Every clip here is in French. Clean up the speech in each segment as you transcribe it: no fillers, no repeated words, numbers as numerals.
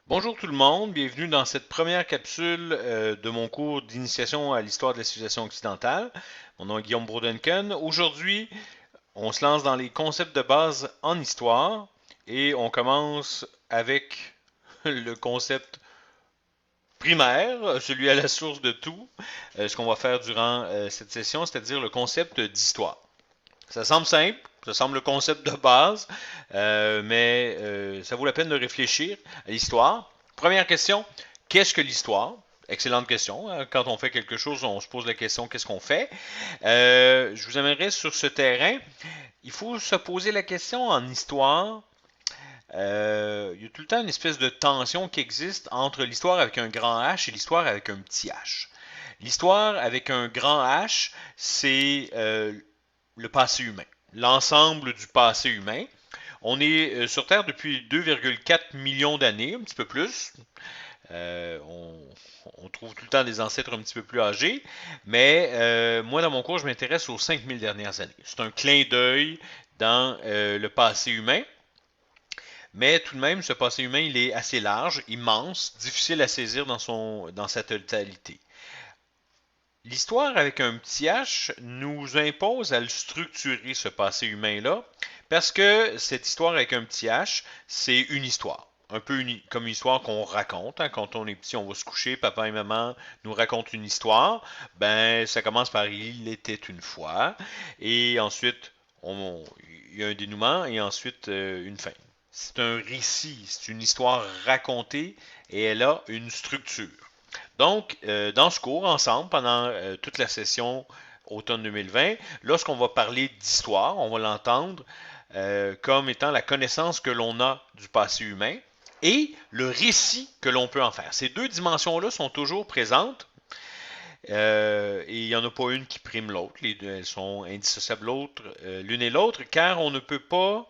Bonjour tout le monde, bienvenue dans cette première capsule de mon cours d'initiation à l'histoire de la civilisation occidentale. Mon nom est Guillaume Brodenken. Aujourd'hui, on se lance dans les concepts de base en histoire et on commence avec le concept primaire, celui à la source de tout, ce qu'on va faire durant cette session, c'est-à-dire le concept d'histoire. Ça semble simple, ça semble le concept de base, mais ça vaut la peine de réfléchir à l'histoire. Première question, qu'est-ce que l'histoire? Excellente question. Hein. Quand on fait quelque chose, on se pose la question qu'est-ce qu'on fait? Je vous amènerai sur ce terrain. Il faut se poser la question en histoire. Il y a tout le temps une espèce de tension qui existe entre l'histoire avec un grand H et l'histoire avec un petit H. L'histoire avec un grand H, c'est le passé humain, l'ensemble du passé humain. On est sur Terre depuis 2,4 millions d'années, un petit peu plus. Euh, on, on, trouve tout le temps des ancêtres un petit peu plus âgés, mais moi, dans mon cours, je m'intéresse aux 5000 dernières années. C'est un clin d'œil dans le passé humain, mais tout de même, ce passé humain, il est assez large, immense, difficile à saisir dans sa totalité. L'histoire avec un petit H nous impose à le structurer, ce passé humain-là, parce que cette histoire avec un petit H, c'est une histoire. Un peu comme une histoire qu'on raconte. Hein. Quand on est petit, on va se coucher, papa et maman nous racontent une histoire. Ben, ça commence par Il était une fois, et ensuite, il y a un dénouement, et ensuite une fin. C'est un récit, c'est une histoire racontée, et elle a une structure. Donc, dans ce cours, ensemble, pendant toute la session automne 2020, lorsqu'on va parler d'histoire, on va l'entendre comme étant la connaissance que l'on a du passé humain et le récit que l'on peut en faire. Ces deux dimensions-là sont toujours présentes et il n'y en a pas une qui prime l'autre. Les deux, elles sont indissociables l'une et l'autre, car on ne peut pas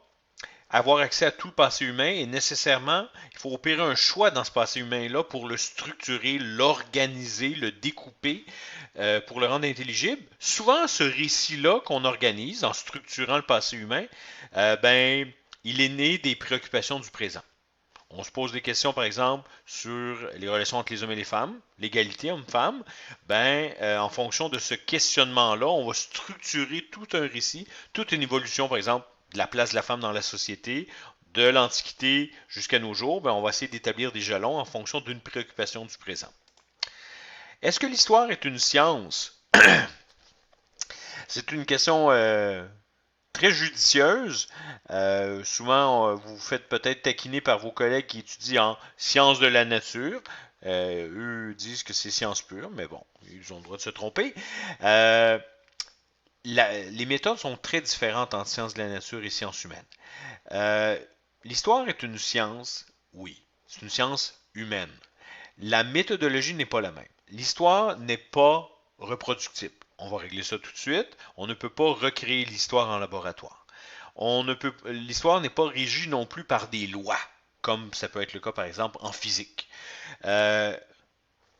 avoir accès à tout le passé humain et nécessairement, il faut opérer un choix dans ce passé humain-là pour le structurer, l'organiser, le découper pour le rendre intelligible. Souvent, ce récit-là qu'on organise en structurant le passé humain, ben, il est né des préoccupations du présent. On se pose des questions, par exemple, sur les relations entre les hommes et les femmes, l'égalité homme-femme. Ben, en fonction de ce questionnement-là, on va structurer tout un récit, toute une évolution, par exemple, de la place de la femme dans la société, de l'Antiquité jusqu'à nos jours. Ben, on va essayer d'établir des jalons en fonction d'une préoccupation du présent. Est-ce que l'histoire est une science? C'est une question très judicieuse. Souvent, vous vous faites peut-être taquiner par vos collègues qui étudient en sciences de la nature. Eux disent que c'est science pure, mais bon, ils ont le droit de se tromper. Euh, les méthodes sont très différentes entre sciences de la nature et sciences humaines. Euh, L'histoire est une science, oui, c'est une science humaine. La méthodologie n'est pas la même. L'histoire n'est pas reproductible. On va régler ça tout de suite. On ne peut pas recréer l'histoire en laboratoire. L'histoire n'est pas régie non plus par des lois, comme ça peut être le cas par exemple en physique. Euh,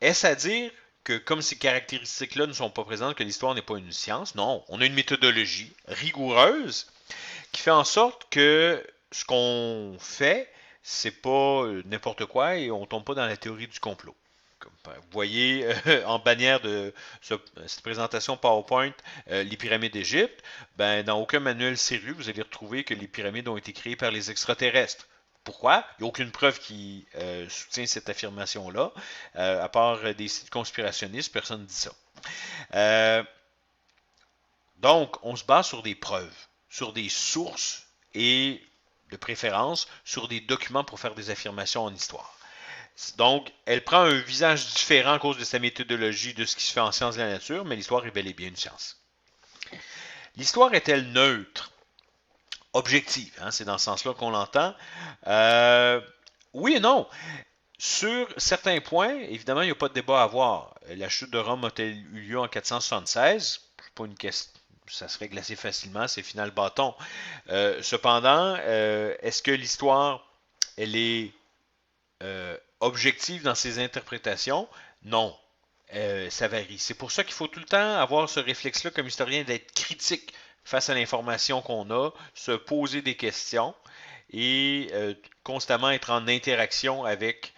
Est-ce à dire que comme ces caractéristiques-là ne sont pas présentes, que l'histoire n'est pas une science? Non, on a une méthodologie rigoureuse qui fait en sorte que ce qu'on fait, c'est pas n'importe quoi et on tombe pas dans la théorie du complot. Vous voyez en bannière de cette présentation PowerPoint les pyramides d'Égypte, ben, dans aucun manuel sérieux, vous allez retrouver que les pyramides ont été créées par les extraterrestres. Pourquoi? Il n'y a aucune preuve qui soutient cette affirmation-là. À part des sites conspirationnistes, personne ne dit ça. Euh, donc, on se base sur des preuves, sur des sources et, de préférence, sur des documents pour faire des affirmations en histoire. Donc, elle prend un visage différent à cause de sa méthodologie de ce qui se fait en sciences de la nature, mais l'histoire est bel et bien une science. L'histoire est-elle neutre? Objective, hein, c'est dans ce sens-là qu'on l'entend. Euh, oui et non. Sur certains points, évidemment, il n'y a pas de débat à avoir. La chute de Rome a-t-elle eu lieu en 476? C'est pas une question. Ça se règle assez facilement, c'est final bâton. Cependant, est-ce que l'histoire, elle est objective dans ses interprétations? Non. Ça varie. C'est pour ça qu'il faut tout le temps avoir ce réflexe-là comme historien d'être critique face à l'information qu'on a, se poser des questions et constamment être en interaction avec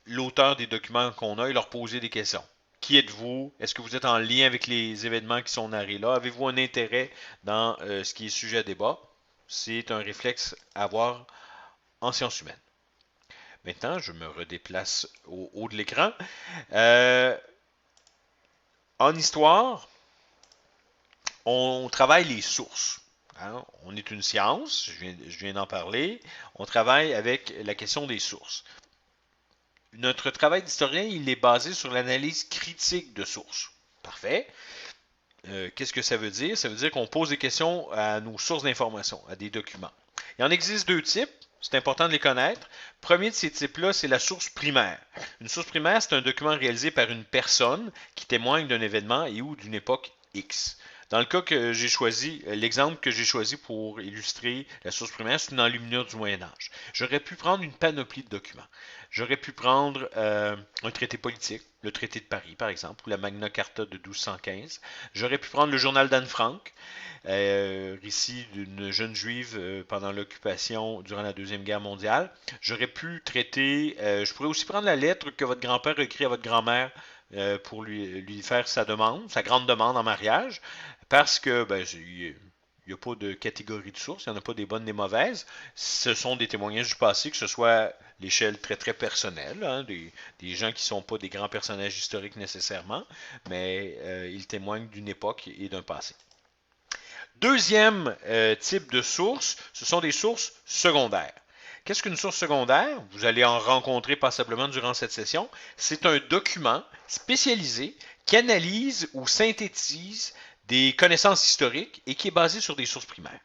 l'auteur des documents qu'on a et leur poser des questions. Qui êtes-vous? Est-ce que vous êtes en lien avec les événements qui sont narrés là? Avez-vous un intérêt dans ce qui est sujet à débat? C'est un réflexe à avoir en sciences humaines. Maintenant, je me redéplace au haut de l'écran. En histoire, on travaille les sources. Hein? On est une science, je viens d'en parler. On travaille avec la question des sources. Notre travail d'historien, il est basé sur l'analyse critique de sources. Parfait. Qu'est-ce que ça veut dire? Ça veut dire qu'on pose des questions à nos sources d'information, à des documents. Il en existe deux types. C'est important de les connaître. Le premier de ces types-là, c'est la source primaire. Une source primaire, c'est un document réalisé par une personne qui témoigne d'un événement et ou d'une époque X. Dans le cas que j'ai choisi, l'exemple que j'ai choisi pour illustrer la source primaire, c'est une enluminure du Moyen Âge. J'aurais pu prendre une panoplie de documents. J'aurais pu prendre un traité politique, le traité de Paris par exemple, ou la Magna Carta de 1215. J'aurais pu prendre le journal d'Anne Frank, récit d'une jeune juive pendant l'occupation durant la Deuxième Guerre mondiale. J'aurais pu traiter, je pourrais aussi prendre la lettre que votre grand-père a écrite à votre grand-mère pour lui faire sa demande, sa grande demande en mariage, parce que il n'y a pas de catégorie de sources, il n'y en a pas des bonnes des mauvaises. Ce sont des témoignages du passé, que ce soit l'échelle très très personnelle, hein, des gens qui ne sont pas des grands personnages historiques nécessairement, mais ils témoignent d'une époque et d'un passé. Deuxième type de source, ce sont des sources secondaires. Qu'est-ce qu'une source secondaire? Vous allez en rencontrer passablement durant cette session. C'est un document spécialisé qui analyse ou synthétise des connaissances historiques et qui est basé sur des sources primaires.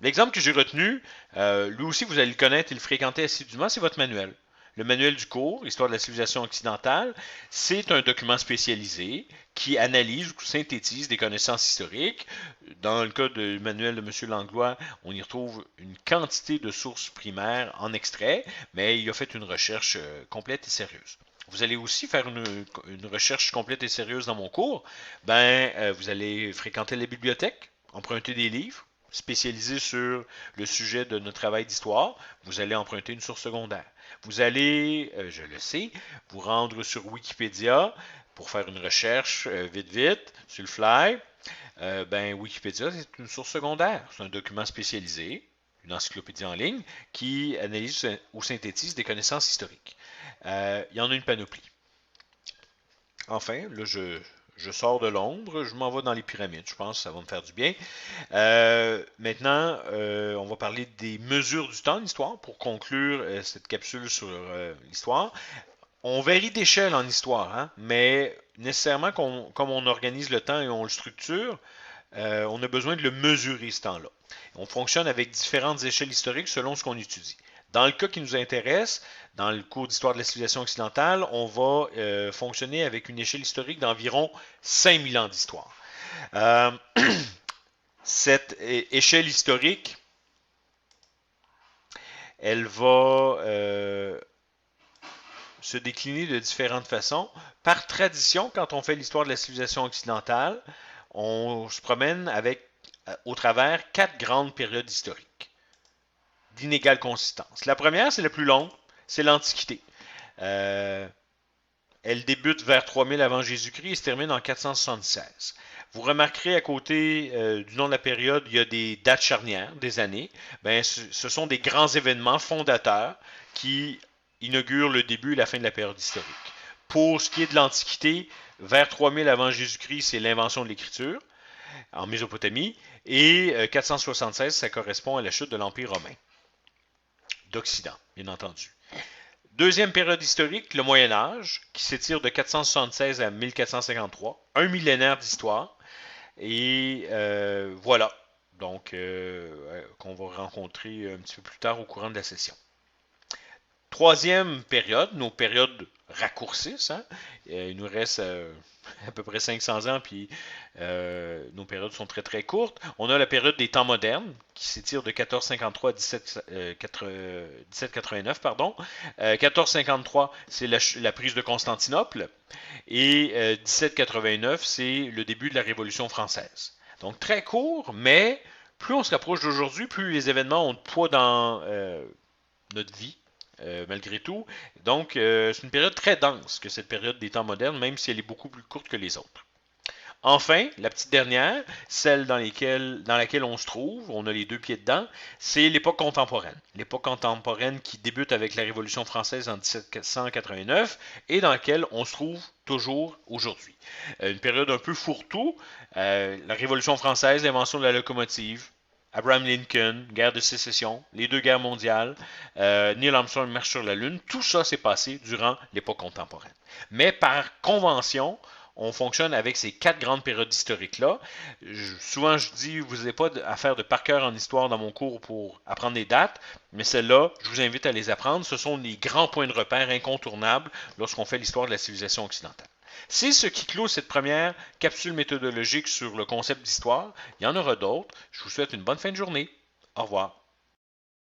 L'exemple que j'ai retenu, lui aussi vous allez le connaître et le fréquenter assidûment, c'est votre manuel. Le manuel du cours, Histoire de la civilisation occidentale, c'est un document spécialisé qui analyse ou synthétise des connaissances historiques. Dans le cas du manuel de M. Langlois, on y retrouve une quantité de sources primaires en extrait, mais il a fait une recherche complète et sérieuse. Vous allez aussi faire une recherche complète et sérieuse dans mon cours. Vous allez fréquenter la bibliothèque, emprunter des livres spécialisés sur le sujet de notre travail d'histoire. Vous allez emprunter une source secondaire. Vous allez, je le sais, vous rendre sur Wikipédia pour faire une recherche vite, sur le fly. Wikipédia, c'est une source secondaire. C'est un document spécialisé, une encyclopédie en ligne, qui analyse ou synthétise des connaissances historiques. Il y en a une panoplie. Enfin, là, je sors de l'ombre, je m'en vais dans les pyramides. Je pense que ça va me faire du bien. Maintenant, on va parler des mesures du temps de l'histoire pour conclure cette capsule sur l'histoire. On varie d'échelle en histoire, hein, mais nécessairement, comme on organise le temps et on le structure, on a besoin de le mesurer ce temps-là. On fonctionne avec différentes échelles historiques selon ce qu'on étudie. Dans le cas qui nous intéresse, dans le cours d'histoire de la civilisation occidentale, on va fonctionner avec une échelle historique d'environ 5000 ans d'histoire. Cette échelle historique, elle va se décliner de différentes façons. Par tradition, quand on fait l'histoire de la civilisation occidentale, on se promène avec, au travers, 4 grandes périodes historiques d'inégale consistance. La première, c'est la plus longue, c'est l'Antiquité. Elle débute vers 3000 avant Jésus-Christ et se termine en 476. Vous remarquerez à côté du nom de la période, il y a des dates charnières, des années. Ce sont des grands événements fondateurs qui inaugurent le début et la fin de la période historique. Pour ce qui est de l'Antiquité, vers 3000 avant Jésus-Christ, c'est l'invention de l'écriture en Mésopotamie. Et 476, ça correspond à la chute de l'Empire romain d'Occident, bien entendu. Deuxième période historique, le Moyen Âge, qui s'étire de 476 à 1453, un millénaire d'histoire. Et voilà, donc qu'on va rencontrer un petit peu plus tard au courant de la session. Troisième période, nos périodes raccourcissent. Hein? Il nous reste à peu près 500 ans, puis nos périodes sont très très courtes. On a la période des temps modernes, qui s'étire de 1453 à 1789. 1453, c'est la prise de Constantinople, et 1789, c'est le début de la Révolution française. Donc très court, mais plus on se rapproche d'aujourd'hui, plus les événements ont de poids dans notre vie malgré tout. Donc, c'est une période très dense que cette période des temps modernes, même si elle est beaucoup plus courte que les autres. Enfin, la petite dernière, celle dans laquelle on se trouve, on a les deux pieds dedans, c'est l'époque contemporaine. L'époque contemporaine qui débute avec la Révolution française en 1789 et dans laquelle on se trouve toujours aujourd'hui. Une période un peu fourre-tout. La Révolution française, l'invention de la locomotive, Abraham Lincoln, guerre de sécession, les deux guerres mondiales, Neil Armstrong marche sur la Lune, tout ça s'est passé durant l'époque contemporaine. Mais par convention, on fonctionne avec ces quatre grandes périodes historiques-là. Souvent, je dis, vous n'avez pas à faire de par cœur en histoire dans mon cours pour apprendre des dates, mais celles-là, je vous invite à les apprendre. Ce sont les grands points de repère incontournables lorsqu'on fait l'histoire de la civilisation occidentale. C'est ce qui clôt cette première capsule méthodologique sur le concept d'histoire. Il y en aura d'autres. Je vous souhaite une bonne fin de journée. Au revoir.